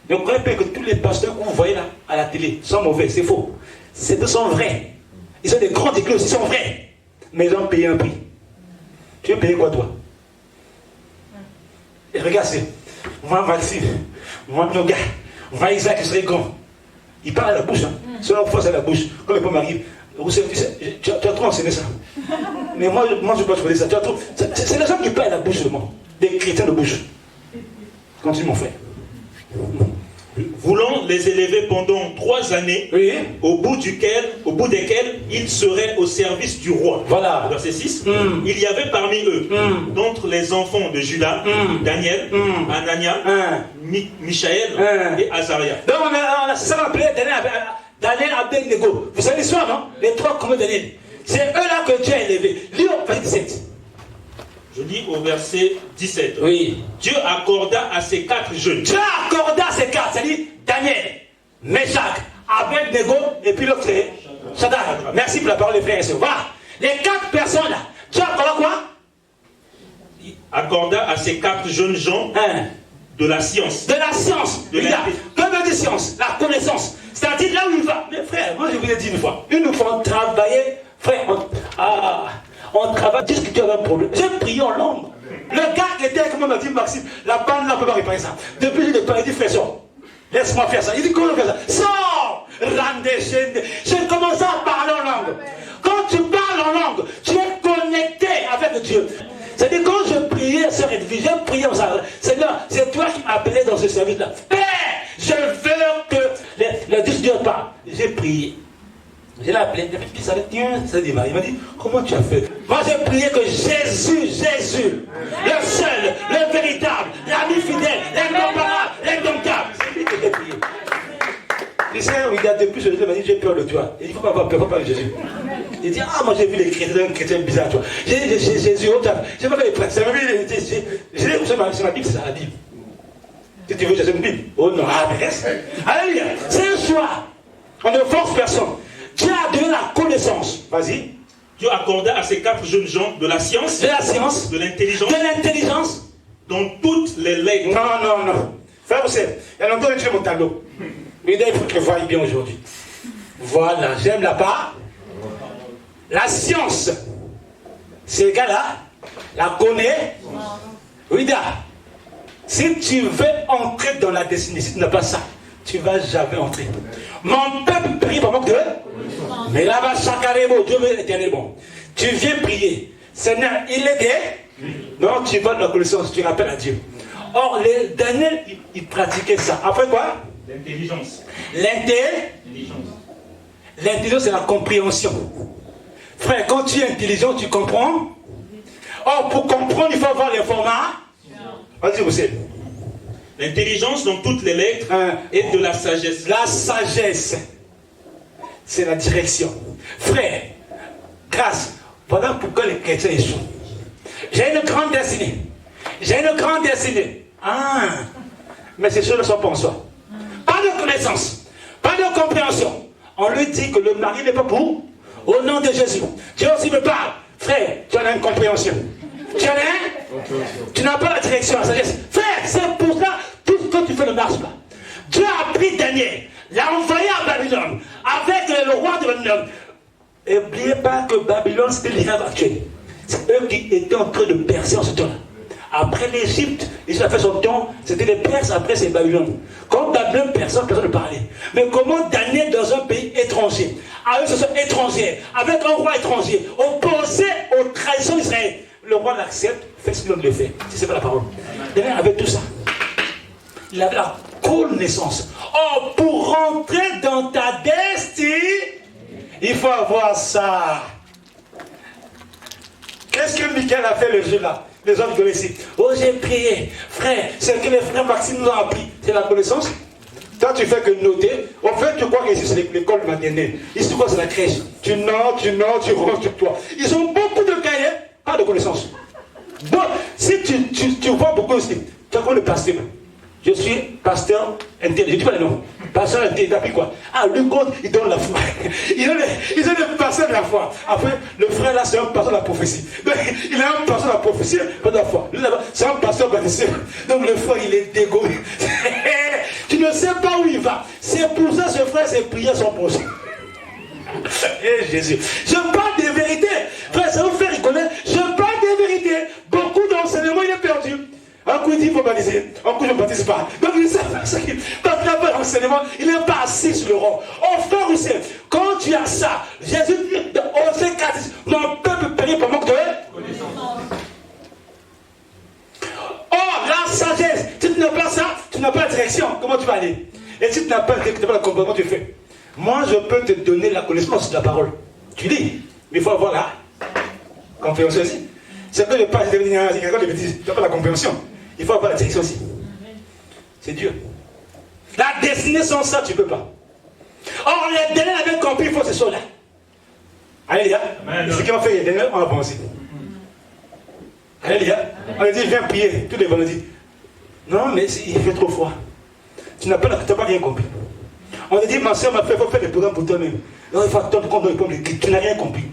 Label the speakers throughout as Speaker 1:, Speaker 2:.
Speaker 1: Ne croyez pas que tous les pasteurs que vous voyez là, à la télé, sont mauvais, c'est faux. Ces deux sont vrais. Ils ont des grandes églises, ils sont vrais. Mais ils ont payé un prix. Tu veux payer quoi, toi? Et regarde, c'est moi, Maxime, moi, nos gars, moi, Isaac, il serait grand. Il parle à la bouche, hein. C'est la force à la bouche. Quand le pomme arrive, tu as trop enseigné ça. Mais moi je ne peux pas trouver ça. C'est les gens qui parlent à la bouche seulement. Des chrétiens de bouche. Continue, mon frère.
Speaker 2: Voulant les élever pendant 3 années,
Speaker 1: oui.
Speaker 2: au bout desquelles ils seraient au service du roi.
Speaker 1: Voilà.
Speaker 2: Verset 6. Il y avait parmi eux, d'entre les enfants de Judas, Daniel, Anania, Michaël et Azaria.
Speaker 1: Donc on a ça appelé Daniel Abednego. Vous savez l'histoire, non? Les 3 communs de Daniel. C'est eux là que Dieu a élevé. Lis au verset 17.
Speaker 2: Je lis au verset 17.
Speaker 1: Oui.
Speaker 2: Dieu accorda à ces 4 jeunes.
Speaker 1: Dieu accorda à ces 4, c'est-à-dire Daniel, Meshach, Abednego et puis l'autre c'est Shadrach. Merci pour la parole des frères et sœurs. Voilà. Les 4 personnes là. Dieu accorda quoi?
Speaker 2: Il accorda à ces 4 jeunes gens de la science.
Speaker 1: De la science. Que veut dire science? La connaissance. C'est-à-dire là où il va. Mais frère, moi je vous l'ai dit une fois on travaillait, frère, on travaille, dis que tu avais un problème. J'ai prié en langue. Le gars qui était avec moi m'a dit, Maxime, la bande là ne peut pas réparer ça. Depuis je l'ai parlé, il dit, frère, sors. Laisse-moi faire ça. Il dit, comment faire ça? Sors! J'ai commencé à parler en langue. Quand tu parles en langue, tu es connecté avec Dieu. C'est-à-dire, quand je priais, sœur Edwige, j'ai prié en ça. Seigneur, c'est toi qui m'appelais dans ce service-là. Père, je veux que le Dieu parle. J'ai prié. Je l'ai appelé, il s'est dit, il m'a dit, comment tu as fait? Moi j'ai prié que Jésus, le seul, le véritable, l'ami fidèle, l'incomparable, l'indomptable. C'est lui que j'ai prié. Il s'est regardé depuis ce jour, il m'a dit, j'ai peur de toi. Il dit, il ne faut pas avoir peur, il ne faut pas de Jésus. Il dit, moi j'ai vu les chrétiens bizarres, tu vois. J'ai dit, Jésus, j'ai pas fait les prêtres, c'est ma Bible, c'est ma Bible, c'est la Bible. Si tu veux, j'ai une Bible. Oh non, alléluia. C'est un choix. On ne force personne. Dieu a donné la connaissance. Vas-y.
Speaker 2: Dieu accorda à ces 4 jeunes gens de la science, de l'intelligence, dans toutes les lettres.
Speaker 1: Non. Frère, vous savez, il y a longtemps que j'ai mon tableau. Mais il faut que je voie bien aujourd'hui. Voilà, j'aime la part. La science, ces gars-là, la connaît. Oui, si tu veux entrer dans la destinée, si tu n'as pas ça, tu ne vas jamais entrer. Mon peuple prie par manque de. Mais là-bas, chacarebo, Dieu veut l'éternel bon. Tu viens prier. Seigneur, il est des. Non, tu vas dans la connaissance, tu rappelles à Dieu. Or, Daniel, il pratiquait ça. Après quoi?
Speaker 2: L'intelligence.
Speaker 1: L'intelligence, c'est la compréhension. Frère, quand tu es intelligent, tu comprends. Or, pour comprendre, il faut avoir les formats. Vas-y, vous savez.
Speaker 2: L'intelligence dans toutes les lettres et de la sagesse.
Speaker 1: La sagesse, c'est la direction. Frère, grâce, voilà pourquoi les chrétiens échouent. J'ai une grande destinée. Mais ces choses ne sont pas en soi. Pas de connaissance, pas de compréhension. On lui dit que le mari n'est pas pour. Au nom de Jésus. Dieu aussi me parle. Frère, tu en as une compréhension. Tu n'as pas la direction, la sagesse. Frère, c'est pour ça, tout ce que tu fais ne marche pas. Dieu a pris Daniel, l'a envoyé à Babylone, avec le roi de Babylone. N'oubliez pas que Babylone, c'était l'Irak actuel. C'est eux qui étaient en train de percer en ce temps-là. Après l'Égypte, Israël a fait son temps, c'était les Perses, après c'est Babylone. Quand Babylone, personne ne parlait. Mais comment Daniel, dans un pays étranger, avec ce étranger, avec un roi étranger, opposé aux traditions d'Israël, le roi l'accepte, fait ce qu'il doit faire. Si c'est pas la parole. Daniel avait tout ça. Il avait la connaissance. Oh, pour rentrer dans ta destinée, il faut avoir ça. Qu'est-ce que Michael a fait le jour là? Les hommes connaissaient. Oh, j'ai prié. Frère, c'est que les frères Maxime nous ont appris. C'est la connaissance. Toi, tu fais que noter. En fait, tu crois que ici, c'est l'école maternelle. Ici, tu crois que c'est la crèche. Tu notes, tu ranges sur toi. Ils ont beaucoup de cahiers, pas de connaissances. Bon, si tu vois beaucoup aussi, tu as quoi le pasteur? Je suis pasteur intelligent. Je dis pas le nom. Pasteur intelligent, t'as pris quoi? Ah, lui compte, il donne la foi. Ils ont le pasteur de la foi. Après, le frère là, c'est un pasteur de la prophétie. Donc, il est un pasteur de la prophétie, pas de la foi. Lui là-bas, c'est un pasteur baptisé. Donc le frère, il est dégoûté. Tu ne sais à son prochain. Et Jésus. Je parle des vérités. Frère, ça vous fait rigoler. Je parle des vérités. Beaucoup d'enseignements, il est perdu. Un coup, il dit qu'il faut baptiser. Un coup, je ne baptise pas. Donc, il sait parce qu'il n'a pas d'enseignement. Il n'est pas assis sur le rang. Oh, frère Hussein, quand tu as ça, Jésus dit dans Osée 4, mon peuple périt par manque de connaissance. Oh, la sagesse. Si tu n'as pas ça, tu n'as pas la direction. Comment tu vas aller? Et si tu n'as pas la compréhension, comment tu fais? Moi, je peux te donner la connaissance de la parole. Tu lis, mais il faut avoir la compréhension aussi. C'est que je parle de quelqu'un de bêtises. Tu n'as pas la compréhension. Il faut avoir la direction aussi. C'est Dieu. La destinée sans ça, tu ne peux pas. Or, les derniers avaient compris, il faut ce soit là. Alléluia. Ce qui m'a fait les derniers, on a pensé. Alléluia. On a dit, viens prier tous les vendredis. Non, mais il fait trop froid. Tu n'as pas rien compris. On a dit, ma soeur m'a fait, il faut faire des programmes pour toi-même. Non, il faut attendre qu'on répond, tu n'as rien compris.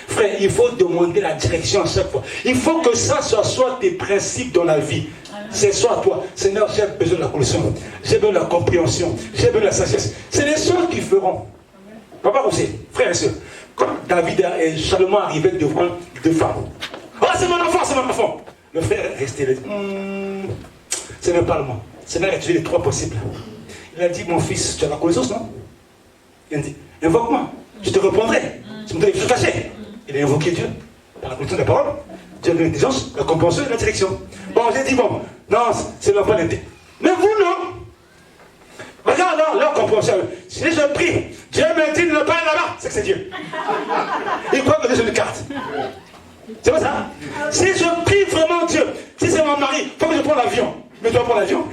Speaker 1: Frère, il faut demander la direction à chaque fois. Il faut que ça soit tes principes dans la vie. C'est soit toi. Seigneur, j'ai besoin de la connaissance. J'ai besoin de la compréhension. J'ai besoin de la sagesse. C'est les choses qui feront. Papa aussi, frère et soeur, quand David et Salomon arrivaient devant deux femmes. Oh, c'est mon enfant, c'est mon enfant. Le frère est resté là. C'est même pas le moi. Seigneur a tué les trois possibles. Il a dit, mon fils, tu as la connaissance, non? Il a dit, invoque-moi, je te répondrai. Tu me donnes les choses cachées. Il a invoqué Dieu par la connaissance de la parole. Dieu a donné l'intelligence, la compréhension et la direction. Bon, j'ai dit, bon, non, c'est l'enfant d'inté. Mais vous, non? Regarde leur compréhension. Si je prie, Dieu me dit de ne pas aller là-bas, c'est que c'est Dieu. Il croit que Dieu c'est une carte. C'est pas ça? Si je prie vraiment Dieu, si c'est mon mari, il faut que je prenne l'avion. Mais tu vas prendre l'avion.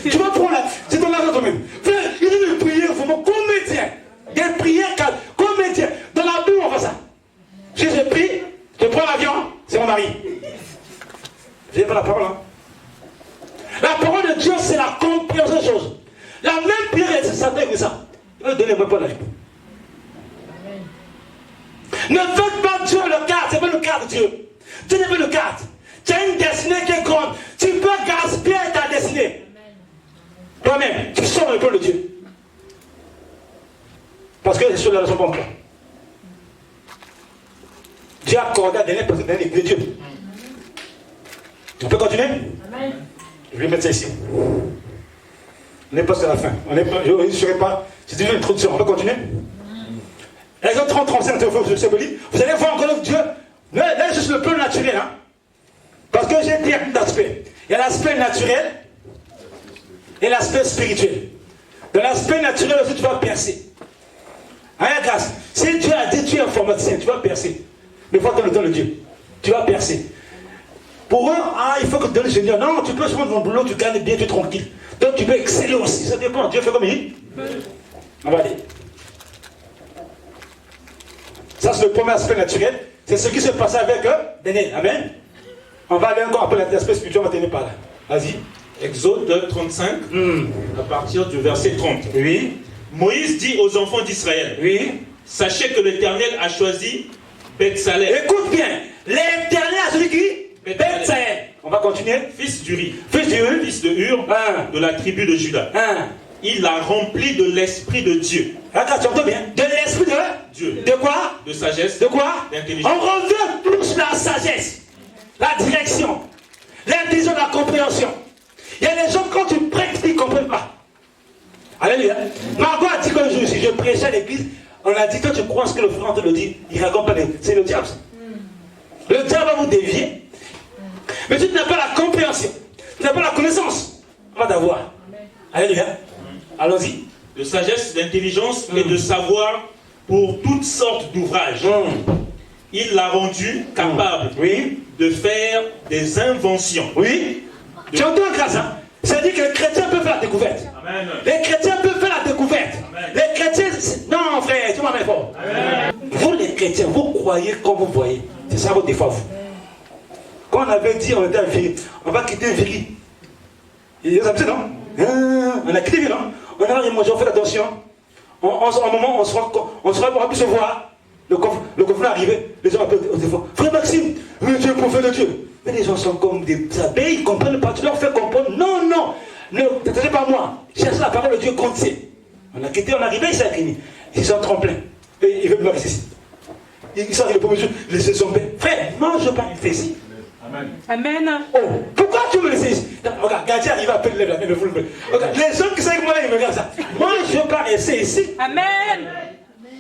Speaker 1: Tu vas prendre l'avion. C'est ton argent toi-même. Frère, il y a des prières vraiment comédiens. Des prières comédiens. Dans la Bible, on fait ça. Si je prie, je prends l'avion, c'est mon mari. Vous n'avez pas la parole, hein? La parole de Dieu, c'est la compréhension des choses. La même prière, c'est Satan qui fait ça. Il va donner moi pas l'avion. Ne faites pas Dieu le cadre, c'est pas le cadre de Dieu. Dieu n'est pas le cadre. Tu as une destinée qui est grande. Tu peux gaspiller ta destinée. Toi-même, tu sors un peu de Dieu. Parce que les choses ne sont pas encore. Dieu a accordé à dernière personne de Dieu. On peut continuer? Amen. Je vais mettre ça ici. On n'est pas sur la fin. Je ne serai pas. C'est déjà une introduction. On peut continuer? Exode 30, 35, vous allez voir encore Dieu. Là, juste le plan naturel. Hein? Parce que j'ai dit un aspect. Il y a l'aspect naturel et l'aspect spirituel. Dans l'aspect naturel aussi, tu vas percer. Hein, grâce. Si Dieu a dit tu es informaticien, tu vas percer. Mais il faut donner le temps de Dieu. Tu vas percer. Pour eux, il faut que tu donnes le Seigneur. Non, tu peux se prendre ton boulot, tu gagnes bien, tu es tranquille. Donc tu peux exceller aussi. Ça dépend. Dieu fait comme il dit. On va aller. Ça, c'est le premier aspect naturel. C'est ce qui se passe avec Daniel. Amen. On va aller encore après l'aspect spirituel, on va tenir par là. Vas-y.
Speaker 2: Exode 35, à partir du verset 30.
Speaker 1: Oui.
Speaker 2: Moïse dit aux enfants d'Israël.
Speaker 1: Oui.
Speaker 2: Sachez que l'Éternel a choisi Bethsalel.
Speaker 1: Écoute bien. L'Éternel a choisi qui? Bethsalel. On va continuer.
Speaker 2: Fils d'Uri.
Speaker 1: Fils d'Uri.
Speaker 2: Fils de Hur. De la tribu de Juda. Il l'a rempli de l'esprit de Dieu.
Speaker 1: Attends, tu entends bien? De l'esprit de
Speaker 2: Dieu.
Speaker 1: De quoi?
Speaker 2: De sagesse.
Speaker 1: De quoi?
Speaker 2: D'intelligence.
Speaker 1: On revient plus la sagesse, la direction, l'intelligence, la compréhension. Il y a des gens, quand tu prêches, ils ne comprennent pas. Alléluia. Margot a dit qu'un jour, si je prêchais à l'église, on a dit que tu crois ce que le frère te le dit, il ne raconte pas. C'est le diable. Le diable va vous dévier. Mais tu n'as pas la compréhension, tu n'as pas la connaissance. On va t'avoir. Alléluia. Allons-y.
Speaker 2: De sagesse, d'intelligence et de savoir pour toutes sortes d'ouvrages. Il l'a rendu capable de faire des inventions. Oui. Tu entends grâce, hein? C'est-à-dire que les chrétiens peuvent faire la découverte. Amen. Les chrétiens peuvent faire la découverte. Amen. Les chrétiens... Non, frère, tu m'en mets fort. Vous, les chrétiens, vous croyez comme vous voyez. C'est ça votre défaut, vous. Quand on avait dit, on était à Viry, on va quitter Viry. Et vous avez non? On a quitté Viry, non? On a dit, moi, j'ai fait attention. À un moment, on va plus se voir. Le conflit est arrivé. Les gens appellent au téléphone. Frère Maxime, mais tu es prophète de Dieu. Mais les gens sont comme des abeilles, ils ne comprennent pas. Tu leur fais comprendre. Non, non. Ne t'attendez pas à moi. Cherche la parole de Dieu contre. On a quitté, on est arrivé ici à Grigny.
Speaker 1: ils sont tremplins. Et ils veulent me rester ici. Ils savent que le premier jour, laissez son père. Frère, mange pas, il fait ici.
Speaker 3: Amen.
Speaker 4: Amen.
Speaker 1: Oh, pourquoi tu me laisses ici? Regarde, gardien arrive à peine la main, le foule. Regarde, les gens qui savent que moi, ils me regardent ça. Moi, je ne veux pas rester ici.
Speaker 4: Amen.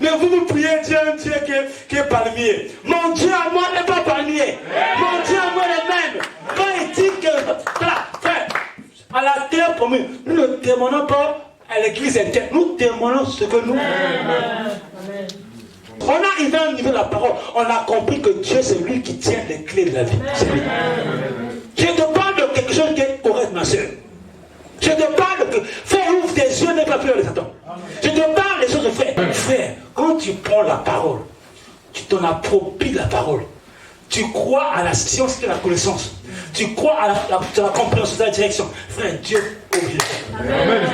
Speaker 1: Mais vous priez Dieu, un Dieu qui est palmier. Mon Dieu à moi n'est pas palmier. Mon Dieu à moi est même. Quand il dit que, voilà, frère, à la terre promise, nous ne témoignons pas à l'église interne. Nous témoignons ce que nous. Amen. On a arrivé à un niveau de la parole. On a compris que Dieu, c'est lui qui tient les clés de la vie. C'est lui. Je te parle de quelque chose qui est correct, ma soeur. Je te parle que frère, ouvre tes yeux, n'aie pas peur de Satan. Je te parle des choses de frère. Frère, quand tu prends la parole, tu t'en appropries la parole. Tu crois à la science et à la connaissance. Tu crois à la compréhension de la direction. Frère, Dieu oblige.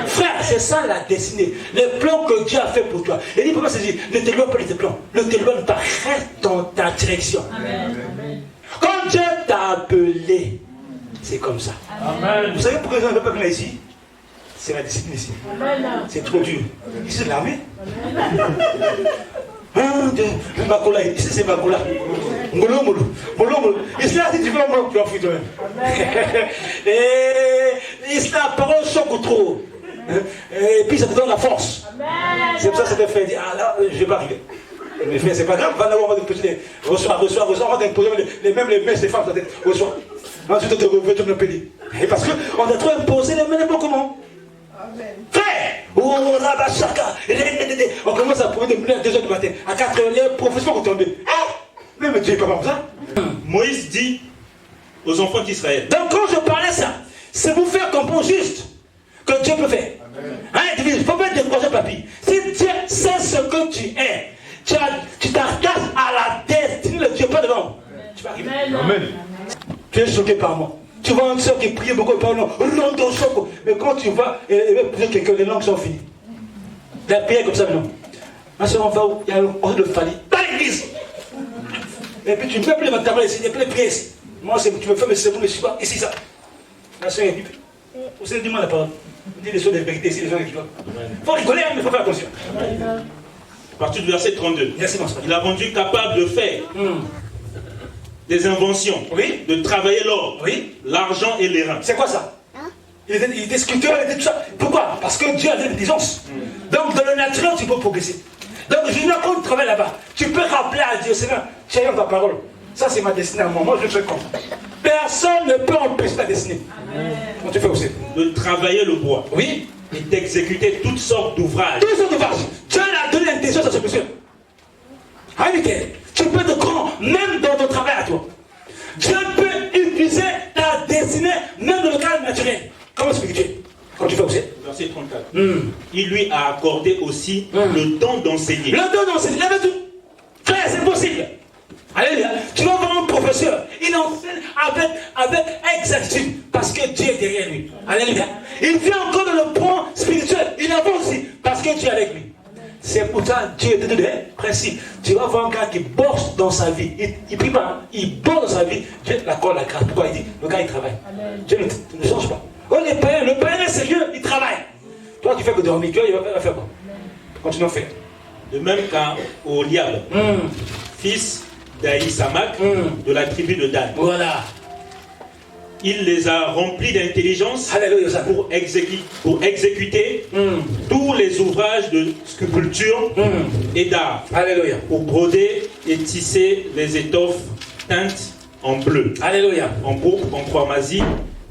Speaker 1: Frère, c'est ça la destinée. Les plans que Dieu a fait pour toi. Et il ne peut pas se dire, ne t'éloigne pas de tes plans. Ne t'éloigne pas. Reste dans ta direction. Amen. Quand Dieu t'a appelé, c'est comme ça. Amen. Vous savez pourquoi je ne veux pas venir ici? C'est la discipline ici. C'est trop dur. Ici, c'est l'armée. Ici, c'est Makola. Molo. Ici, là, si tu veux un molo, tu vas fouiller toi-même. Et ici, la parole choque trop. Et puis, ça te donne la force. C'est pour ça que ça te fait dire, ah là, je ne vais pas arriver. Mais frère, c'est pas grave, va là-haut, on va te poser, reçois, on va te poser les mêmes des femmes, ça te reçoit. Ensuite, on te revêt le pays. Et parce qu'on a trop imposé les mêmes comment? Frère, on commence à prouver de 2h du matin. À 4h, les professeurs vont tomber. Même Dieu n'est pas comme ça.
Speaker 2: Moïse dit aux enfants d'Israël.
Speaker 1: Donc quand je parlais ça, c'est vous faire comprendre juste que Dieu peut faire. Il ne faut pas décourager papy. Si Dieu sait ce que tu es, tu t'attaches à la destinée de Dieu, pas devant. Tu vas arriver. Amen. Tu es choqué par moi. Tu vois une soeur qui prie beaucoup par non, mais quand tu vas, quelqu'un, les langues sont finies. La prière comme ça maintenant. Ma soeur, on va où? Il y a un ordre de famille. Dans l'église. Et puis tu ne peux plus mettre ta main ici, il y a plein de prières ici. Moi, tu me fais mes secondes, mais je suis pas ici, ça. Ma soeur, elle dit, vous savez, dis-moi la parole. Vous dites les choses de vérité ici, les gens qui doivent. Il faut rigoler, mais il faut faire attention.
Speaker 2: À partir du verset 32.
Speaker 1: Merci, mon soeur.
Speaker 2: Il a rendu capable de faire. Des inventions,
Speaker 1: oui,
Speaker 2: de travailler l'or,
Speaker 1: oui,
Speaker 2: l'argent et les reins.
Speaker 1: C'est quoi ça? Il était sculpteur, il était tout ça. Pourquoi? Parce que Dieu a donné l'intelligence. Donc dans le naturel, tu peux progresser. Donc je dis, quand tu travailles là-bas, tu peux rappeler à Dieu, Seigneur, tiens ta parole. Ça c'est ma destinée à moi, moi je fais comme. Personne ne peut empêcher ta destinée. Comment tu fais aussi?
Speaker 2: De travailler le bois.
Speaker 1: Oui.
Speaker 2: Et d'exécuter toutes sortes d'ouvrages.
Speaker 1: Toutes sortes d'ouvrages. Dieu a donné l'intelligence à ce monsieur. Tu peux être grand, même dans ton travail à toi. Dieu peut utiliser ta destinée, même dans le cadre naturel. Comment expliquer? Quand tu fais aussi.
Speaker 2: Verset 34. Il lui a accordé aussi le don d'enseigner.
Speaker 1: Le don d'enseigner, il avait tout. Frère, c'est possible. Alléluia. Tu vas voir un professeur, il enseigne avec exactitude, parce que Dieu est derrière lui. Alléluia. Il vient encore dans le point spirituel, il avance aussi, parce que Dieu est avec lui. C'est pour ça que Dieu est de principe. Tu vas voir un gars qui bosse dans sa vie. Il prie pas, il bosse dans sa vie. Dieu l'accorde la grâce. Pourquoi il dit? Le gars il travaille. Amen. Dieu ne change pas. Oh, le païen est sérieux, il travaille. Toi tu fais que dormir, Dieu il va faire quoi? Continue à faire.
Speaker 2: De même qu'à Oliab, fils d'Aïsamak, de la tribu de Dan.
Speaker 1: Voilà.
Speaker 2: Il les a remplis d'intelligence pour exécuter tous les ouvrages de sculpture et d'art.
Speaker 1: Alléluia.
Speaker 2: Pour broder et tisser les étoffes teintes en bleu,
Speaker 1: Alléluia,
Speaker 2: en pourpre, en cramoisi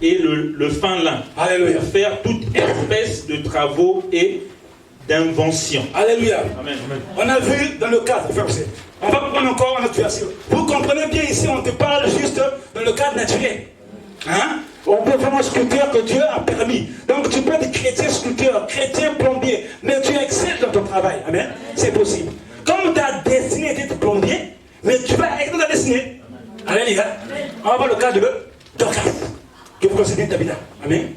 Speaker 2: et le fin lin.
Speaker 1: Alléluia.
Speaker 2: Pour faire toute espèce de travaux et d'inventions.
Speaker 1: Alléluia.
Speaker 2: Amen.
Speaker 1: On a vu dans le cadre, on va prendre encore un autre verset. Vous comprenez bien ici, on te parle juste dans le cadre naturel. On peut faire un sculpteur que Dieu a permis. Donc tu peux être chrétien sculpteur, chrétien plombier, mais tu excelles dans ton travail. Amen. C'est possible. Comme ta destinée était de plombier, mais tu vas être dans ta destinée. Alléluia. On va voir le cas de Dorcas, que vous connaissez bien Tabitha. Amen.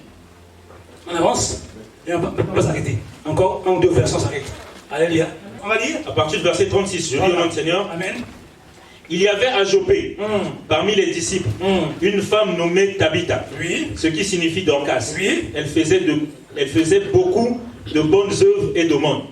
Speaker 1: On avance et on va s'arrêter. Encore un ou deux versets, on s'arrête. Alléluia. On va lire.
Speaker 2: À partir du verset 36, je lis au nom du Seigneur.
Speaker 1: Amen.
Speaker 2: Il y avait à Jopé, parmi les disciples, une femme nommée Tabitha, ce qui signifie Dorcas. Elle faisait beaucoup de bonnes œuvres et d'aumônes.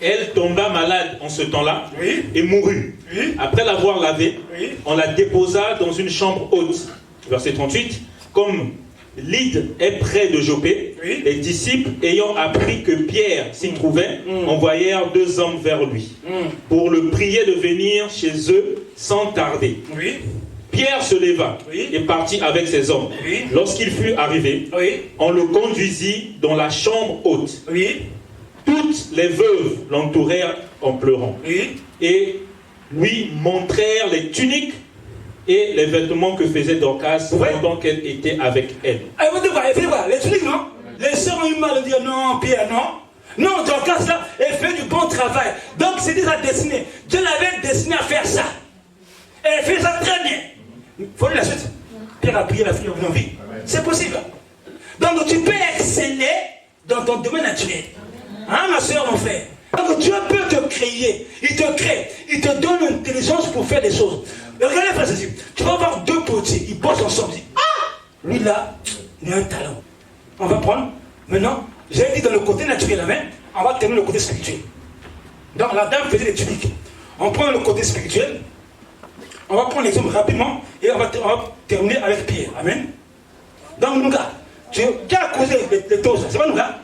Speaker 2: Elle tomba malade en ce temps-là et mourut. Après l'avoir lavée, on la déposa dans une chambre haute. Verset 38. Comme Lydde est près de Joppé, les disciples ayant appris que Pierre s'y trouvait, envoyèrent 2 hommes vers lui pour le prier de venir chez eux sans tarder. Pierre se leva et partit avec ses hommes. Lorsqu'il fut arrivé, on le conduisit dans la chambre haute. Toutes les veuves l'entourèrent en pleurant et lui montrèrent les tuniques et les vêtements que faisait Dorcas pendant qu'elle était avec elle.
Speaker 1: Les tuniques, non? Les sœurs ont eu mal de dire non, Pierre, non. Non, Dorcas, là, elle fait du bon travail. Donc, c'est sa destinée. Dieu l'avait destiné à faire ça. Elle fait ça très bien. Il faut lire la suite. Pierre a prié la fille en vie. C'est possible. Donc, tu peux exceller dans ton domaine naturel. Hein, ma soeur, mon frère? Donc, Dieu peut te créer. Il te crée. Il te donne l'intelligence pour faire des choses. Regardez, frère, tu vas voir 2 potiers. Ils bossent ensemble. Ils disent, ah, lui là, il a un talent. On va prendre. Maintenant, j'ai dit dans le côté naturel, on va terminer le côté spirituel. Donc, la dame faisait des tuniques. On prend le côté spirituel. On va prendre l'exemple rapidement. Et on va terminer avec Pierre. Amen. Donc, nous, gars, tu as causé les choses. C'est pas nous, gars?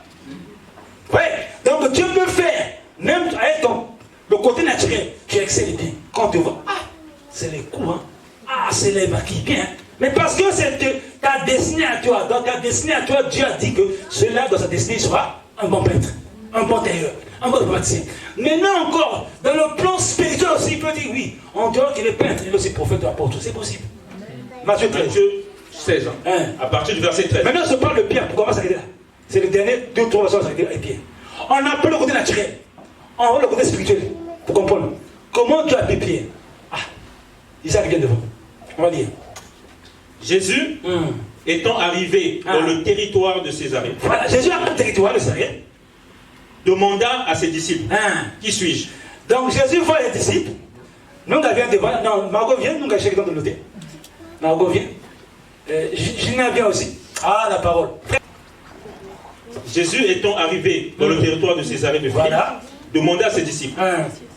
Speaker 1: Ouais, donc Dieu peut faire, même avec le côté naturel, tu excelles bien. Quand tu vois, ah, c'est les coups, hein. Ah, c'est les maquilles bien. Mais parce que c'est ta destinée à toi. Dans ta destinée à toi, Dieu a dit que cela, dans sa destinée, sera un bon peintre, un bon tailleur, un bon praticien. Maintenant encore, dans le plan spirituel aussi, il peut dire oui. En dehors qu'il est peintre, il est aussi prophète ou apôtre. C'est possible. Matthieu 13.
Speaker 2: Matthieu 16. Hein. À partir du verset 13.
Speaker 1: Maintenant, je parle de Pierre. Pourquoi on va s'arrêter là? C'est le dernier 2-3 versions avec Pierre. On n'a pas le côté naturel. On a le côté spirituel. Pour comprendre. Comment Dieu a appelé Pierre? Ah, Isaac vient devant. On va dire.
Speaker 2: Jésus, étant arrivé dans le territoire de Césarée.
Speaker 1: Voilà, Jésus a un territoire de Césarée.
Speaker 2: Demanda à ses disciples. Qui suis-je?
Speaker 1: Donc Jésus voit les disciples. Nous, on vient devant. Non, Margot vient. Nous, on cherche dans le noter. Margot vient. Gina vient aussi. Ah, la parole.
Speaker 2: Jésus étant arrivé dans le territoire de Césarée de Philippe, demanda à ses disciples,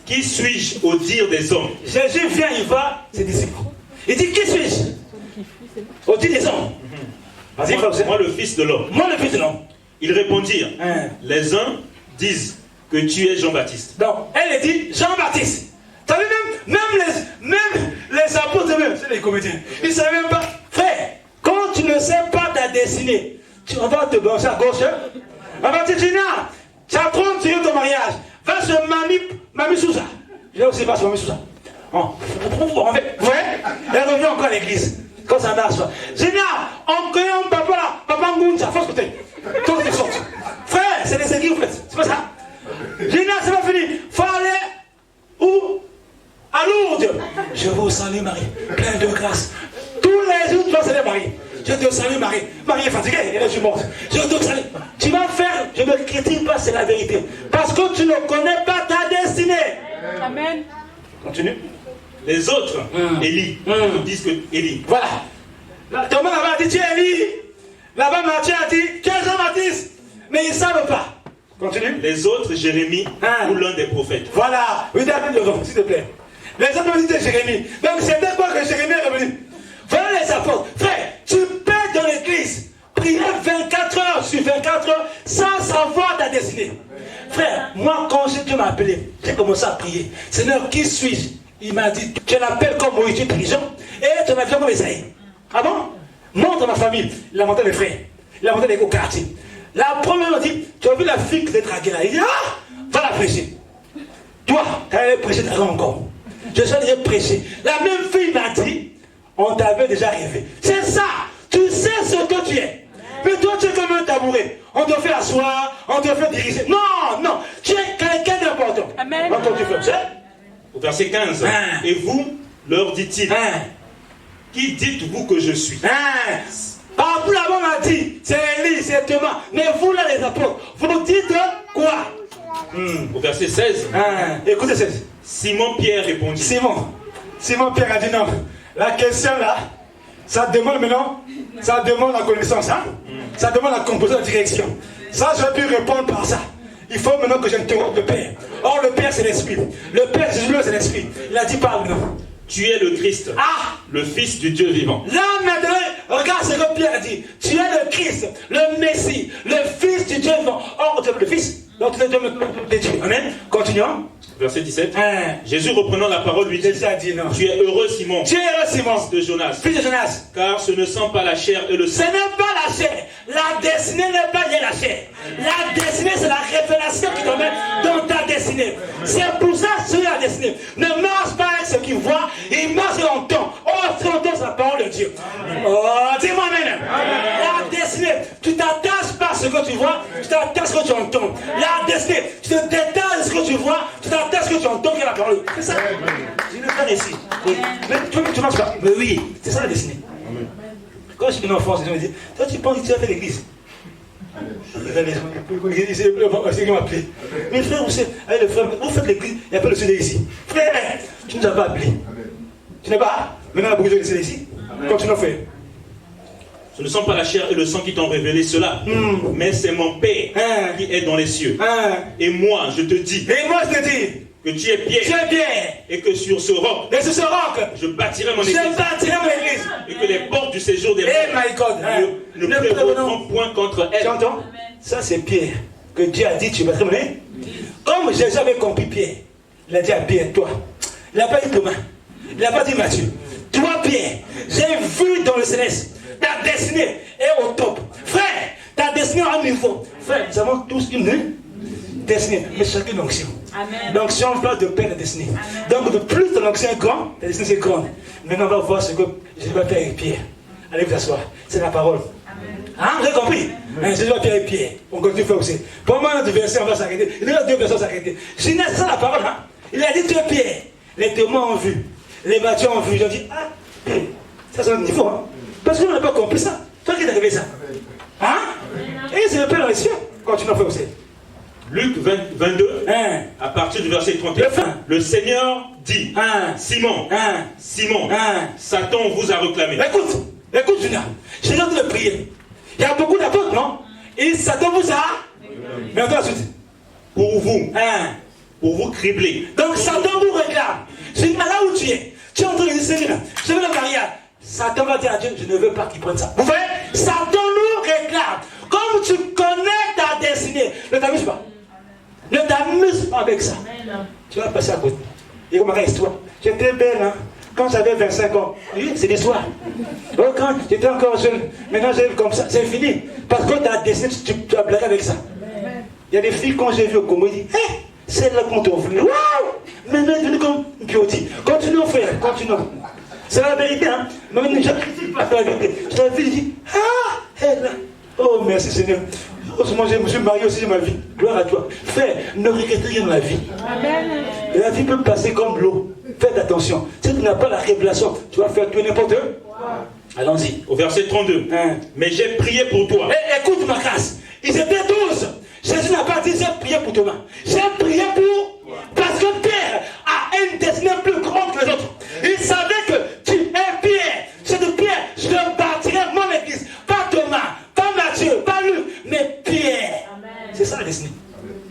Speaker 2: qui suis-je au dire des hommes?
Speaker 1: Jésus vient, il va, ses disciples. Il dit, qui suis-je au dire des hommes? Vas-y,
Speaker 2: moi le fils de l'homme.
Speaker 1: Moi le fils de l'homme.
Speaker 2: Ils répondirent, les uns disent que tu es Jean-Baptiste.
Speaker 1: Donc, elle dit Jean-Baptiste. Tu as vu même les apôtres même, c'est les comédiens. Ils ne savaient même pas. Frère, quand tu ne sais pas ta destinée, on va te brancher à gauche. On va te dire, Gina, tu as 30 sur ton mariage. Va se Mamie Sousa. Je vais aussi pas sur Mamie Sousa. Ouais, elle revient encore à l'église. Quand ça marche. Gina, on connaît un papa là, papa Ngouncha, faut écouter. Toi, tu sortes. Frère, c'est les églises, en fait. C'est pas ça. Gina, c'est pas fini. Faut aller où? À Lourdes. Je vous salue, Marie. Plein de grâce. Tous les jours, tu vas saluer Marie. Je te salue, Marie. Marie est fatiguée, elle est morte. Je te salue. Tu vas faire, je ne critique pas, c'est la vérité. Parce que tu ne connais pas ta destinée.
Speaker 3: Amen.
Speaker 1: Continue.
Speaker 2: Les autres, Élie, disent que Élie.
Speaker 1: Voilà. Thomas là-bas a dit, tu es Élie. Là-bas, Matthieu a dit, tu es Jean-Baptiste. Mais ils ne savent pas. Continue.
Speaker 2: Les autres, Jérémie, ou l'un des prophètes.
Speaker 1: Voilà. Oui, David, s'il te plaît. Les autres ont dit de Jérémie. Donc, c'était quoi que Jérémie est revenu? Voilà les apôtres. Frère, tu peux dans l'église prier 24 heures sur 24 heures sans savoir ta destinée. Frère, moi, quand Dieu m'a appelé, j'ai commencé à prier. Seigneur, qui suis-je? Il m'a dit, tu l'appelles comme Moïse, tu es intelligent, et tu m'as fait comme Esaïe. Ah bon? Montre ma famille. Il a monté les frères. Il a monté les au quartier. La première m'a dit, tu as vu la fille qui t'est draguée là? Il dit, ah, va la prêcher. Toi, tu allais prêcher ta langue encore. Je suis allé prêcher. La même fille m'a dit, on t'avait déjà rêvé. C'est ça. Tu sais ce que tu es. Mais toi, tu es comme un tabouret. On te fait asseoir, on te fait diriger. Non, non. Tu es quelqu'un d'important.
Speaker 3: Amen.
Speaker 2: Au verset 15. Et vous, leur dit-il, qui dites-vous que je suis?
Speaker 1: Par vous là-bas, on m'a dit, c'est Élie, c'est Thomas. Mais vous là, les apôtres, vous dites quoi?
Speaker 2: Au verset 16.
Speaker 1: Écoutez 16.
Speaker 2: Simon-Pierre répondit.
Speaker 1: Simon-Pierre a dit non. La question là, ça demande maintenant, ça demande la connaissance, hein? Ça demande la composition, la direction. Ça, je pu répondre par ça. il faut maintenant que j'interrompe le Père. Or, le Père, c'est l'Esprit. Le Père, Jésus, c'est l'Esprit. Il a dit, parle-nous.
Speaker 2: Tu es le Christ, le Fils du Dieu vivant.
Speaker 1: Là, maintenant, regarde ce que Pierre a dit. Tu es le Christ, le Messie, le Fils du Dieu vivant. Or, tu es le Fils. Donc, tu es le Dieu. Amen. Continuons.
Speaker 2: Verset 17. Jésus reprenant la parole lui dit, tu es heureux Simon,
Speaker 1: tu es heureux Simon,
Speaker 2: fils de Jonas, car ce ne sont pas la chair et le sang.
Speaker 1: Ce n'est pas la chair. La destinée n'est pas liée à la chair. La destinée, c'est la révélation qui te met dans ta destinée. C'est pour ça que la destinée ne marche pas avec ce qu'il voit, il marche en temps. Oh, c'est en temps, c'est la parole de Dieu. Oh, dis-moi amen. La destinée, tu t'attaches pas à ce que tu vois, tu t'attaches à ce que tu entends. La destinée, tu te détaches de ce que tu vois, tu t'attaches à ce que tu entends qui est la parole. C'est ça. Je le fais ici. Mais tu marches pas. Mais oui, c'est ça la destinée. Quand je suis venu en France, je me dis, toi tu penses que tu as fait l'église. C'est qui m'a appelé. Mais frère, vous savez, avec le frère, vous faites l'église, il n'y a pas le CD ici. Frère, tu ne nous as pas appelé. Tu n'es pas. Maintenant, il y a beaucoup de CD ici. Continue à faire.
Speaker 2: Ce ne sont pas la chair et le sang qui t'ont révélé cela, mais c'est mon Père qui est dans les cieux. Et moi, je te dis.
Speaker 1: Et moi, je te dis.
Speaker 2: Que tu es Pierre.
Speaker 1: Tu es Pierre.
Speaker 2: Et que sur ce roc.
Speaker 1: Et sur ce roc.
Speaker 2: Je bâtirai mon église.
Speaker 1: Je bâtirai mon église.
Speaker 2: Et que les portes du séjour des morts ne prévaudront point contre elle.
Speaker 1: Tu entends? Ça, c'est Pierre. Que Dieu a dit, tu bâtiras mon église. Comme j'ai jamais compris Pierre, il a dit à Pierre, toi. Il n'a pas dit Thomas. Il n'a pas dit Matthieu. Toi, Pierre, j'ai vu dans le céleste. Ta destinée est au top. Frère, ta destinée est à un niveau. Frère, nous avons tous une destinée, mais chacun une onction. L'onction place de paix la destinée. Donc, de plus ton onction est grande, ta destinée est grande. Maintenant, on va voir ce que Jésus va faire avec Pierre. Allez vous asseoir. C'est la parole. Hein, vous avez compris? Jésus va faire avec Pierre. On continue à faire aussi. Pour moi, notre verset, on va s'arrêter. Il y a deux versets s'arrêter. C'est ça la parole. Hein? Il a dit, tu es Pierre. Les témoins ont vu. Les Matthieu ont vu. Ils ont dit, ah, ça c'est un niveau. Hein? Parce qu'on n'a pas compris ça. Toi qui t'as arrivé ça. Hein? Et c'est le Père dans les cieux. Continue à faire aussi.
Speaker 2: Luc 22, à partir du verset 31. Le Seigneur dit, Simon, Simon, Satan vous a réclamé.
Speaker 1: Écoute, Julia, je viens de le prier. Il y a beaucoup d'apôtres, non? Et Satan vous a. Mais attends, ensuite.
Speaker 2: Pour vous cribler.
Speaker 1: Donc Satan vous réclame. C'est là où tu es. Tu es en train de dire, Seigneur, je veux le mariage. Satan va dire à Dieu, je ne veux pas qu'il prenne ça. Vous voyez? Satan nous réclame. Comme tu connais ta destinée, ne t'amuse pas. Ne t'amuse pas avec ça. Tu vas passer à côté. Et comment histoire? J'étais belle, hein? Quand j'avais 25 ans. Oui, c'est l'histoire. Donc, quand j'étais encore jeune, maintenant j'ai comme ça, c'est fini. Parce que ta destinée, tu as blagué avec ça. Il y a des filles, quand j'ai vu au Congo, ils disent, hé, c'est là qu'on t'a voulu. Waouh! Maintenant, elle est devenue comme Bioti. Continuons, frère, continuons. C'est la vérité, hein? Mais je ne critique pas la vérité. Je l'ai vu, je dis, ah, elle là. Oh, merci Seigneur. Heureusement, je me suis marié aussi de ma vie. Gloire à toi. Frère, ne regrettez rien dans la vie. Amen. La vie peut passer comme l'eau. Faites attention. Si tu n'as pas la révélation, tu vas faire tout n'importe où. Allons-y.
Speaker 2: Au verset 32. Mais j'ai prié pour toi.
Speaker 1: Écoute ma grâce. Ils étaient 12. Jésus n'a pas dit j'ai prié pour Thomas. J'ai prié pour. Parce que Pierre a une destinée plus grande que les autres. Il savait que tu es Pierre. C'est de Pierre. Je bâtirai mon église. Pas Thomas, pas Matthieu, pas Luc, mais Pierre. C'est ça la destinée.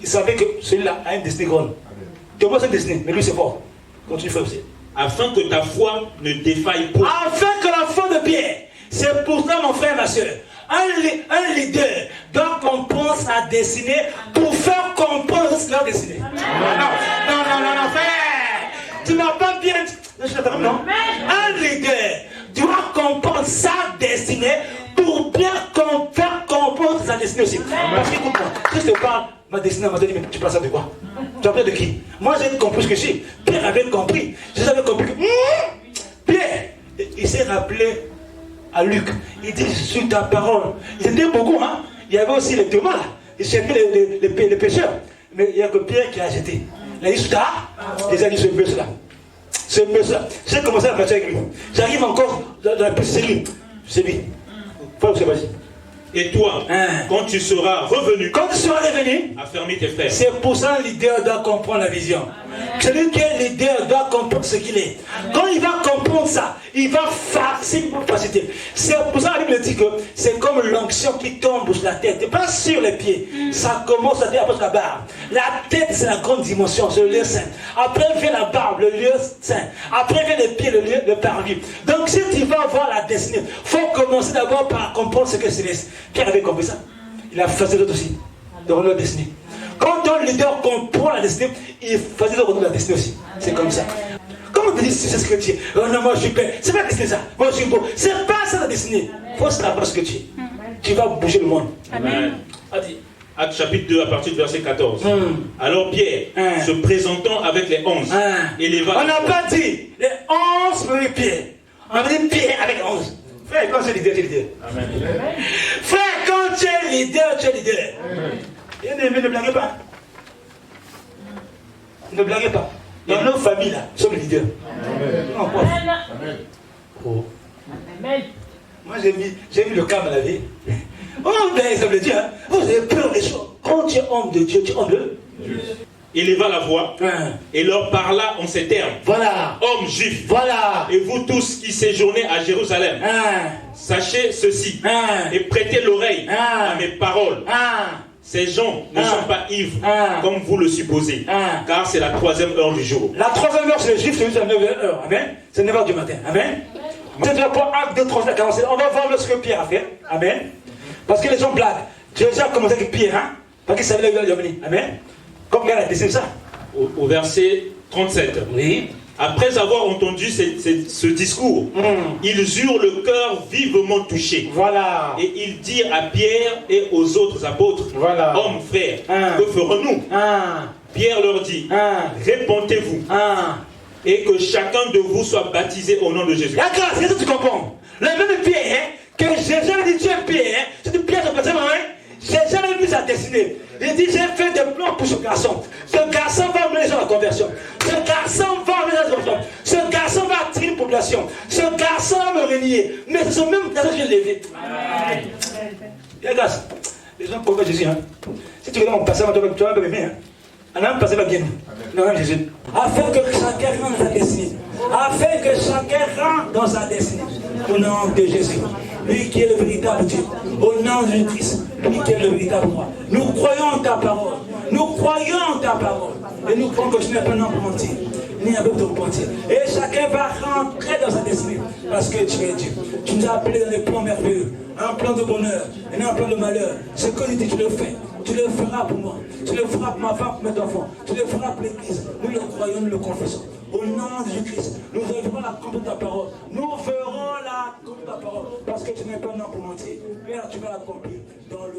Speaker 1: Il savait que celui-là a une destinée grande. Thomas a une destinée, mais lui c'est fort. Continue faire aussi.
Speaker 2: Afin que ta foi ne défaille pas.
Speaker 1: Afin que la foi de Pierre. C'est pour ça mon frère, ma soeur. Un leader doit comprendre sa destinée pour faire comprendre sa destinée. Non, frère. Tu n'as pas bien. Non. Un leader doit comprendre sa destinée pour bien faire comprendre sa destinée aussi. Parce que écoute-moi, si je te parle, ma destinée, m'a dit, mais tu parles ça de quoi? Tu as parlé de qui? Moi j'ai compris ce que je suis. Pierre avait compris. J'avais compris que Pierre, il s'est rappelé à Luc. Il dit, sur ta parole. Ils étaient beaucoup, hein. Il y avait aussi les Thomas là. Ils cherchaient les pécheurs. Mais il n'y a que Pierre qui a jeté. Il a dit, les a dit, ce monsieur-là. Ce monsieur-là. J'ai commencé à partir avec lui. J'arrive encore dans la petite cellule. C'est lui. Faut que c'est vas-y.
Speaker 2: Et toi, quand tu seras revenu,
Speaker 1: affermis
Speaker 2: tes frères.
Speaker 1: C'est pour ça que le leader doit comprendre la vision. Celui qui est leader doit comprendre ce qu'il est. Quand il va comprendre ça, il va faciliter. C'est pour ça que la Bible dit que c'est comme l'onction qui tombe sur la tête, pas sur les pieds. Ça commence à dire après la barbe. La tête, c'est la grande dimension, c'est le lieu saint. Après vient la barbe, le lieu saint. Après vient les pieds, le parvis. Donc si tu vas voir la destinée, il faut commencer d'abord par comprendre ce que c'est. Pierre avait compris ça. Il a fait d'autres aussi, dans leur destinée. Quand un leader comprend la destinée, il faisait de la destinée aussi. C'est comme ça. Comment tu dis c'est ce que tu es? Oh non, moi je suis belle. C'est pas la destinée ça. Moi je suis beau. C'est pas ça la destinée. Il faut savoir ce que tu es. Tu vas bouger le monde.
Speaker 2: Amen. Actes chapitre 2 à partir du verset 14. Alors Pierre, se présentant avec les 11, éleva.
Speaker 1: On n'a pas dit les 11 mais Pierre. On a dit Pierre avec 11. Frère, quand tu es leader, tu es leader. Amen. Frère, quand tu es leader, tu es leader. Bien-aimé, ne blaguez pas. Ne blaguez pas. Dans nos familles, là, nous sommes les leaders. Amen. Oh. Amen. Moi, j'ai mis le cas à la vie. Oh, ben, ça veut dire, hein, vous avez peur des choses. Quand tu es homme de Dieu, tu es homme de Dieu.
Speaker 2: Il éleva la voix et leur parla en ces termes.
Speaker 1: Voilà.
Speaker 2: Hommes juifs.
Speaker 1: Voilà.
Speaker 2: Et vous tous qui séjournez à Jérusalem. Sachez ceci. Et prêtez l'oreille à mes paroles. Ces gens ne sont pas ivres, comme vous le supposez, car c'est la 3e heure du jour. La 3e heure, c'est les Juifs, c'est la 9h. Amen. C'est 9h du matin. Amen. C'est pour Acte 2, 3, 47. On va voir ce que Pierre a fait. Amen. Parce que les gens blaguent. J'ai déjà commencé avec Pierre, hein, parce qu'il savait qu'il allait venir. Amen. Comme il a décidé ça. Au verset 37. Oui. Après avoir entendu ce discours, ils eurent le cœur vivement touché. Voilà. Et ils dirent à Pierre et aux autres apôtres, hommes, frères, que ferons-nous? Pierre leur dit, répentez-vous et que chacun de vous soit baptisé au nom de Jésus. La grâce, qu'est-ce que tu comprends? Le même Pierre, que Jésus a dit, tu es Pierre, c'est de Pierre, c'est pas Jésus a vu sa destinée. Il dit, j'ai fait des plans pour ce garçon. Ce garçon va mener sur la conversion. Ce garçon va mener sur la conversion. Ce garçon va attirer une population. Ce garçon va me renier. Mais c'est ce même garçon que j'ai levé. Regarde, les gens connaissent Jésus. Hein. Si tu regardes mon passé, tu vas m'aimer. Hein. Un passé va bien. Non, Jésus. Afin que chacun rentre dans sa destinée. Afin que chacun rentre dans sa destinée. Au nom de Jésus. Lui qui est le véritable Dieu. Au nom de Christ. Lui qui est le véritable roi. Nous croyons en ta parole. Nous croyons en ta parole. Et nous croyons que tu n'es pas un homme pour mentir. Ni avec ton mentir. Et chacun va rentrer dans sa destinée. Parce que tu es Dieu. Tu nous as appelés dans des plans merveilleux. Un plan de bonheur. Et non un plan de malheur. Ce que tu dis, tu le fais. Tu le feras pour moi. Tu le feras pour ma femme, pour mes enfants. Tu le feras pour l'Église. Nous le croyons, nous le confessons. Au nom de Jésus-Christ, nous œuvrons la compte de ta parole. Nous ferons la compte de ta parole. Parce que tu n'es pas un homme pour mentir. Père, tu vas l'accomplir dans le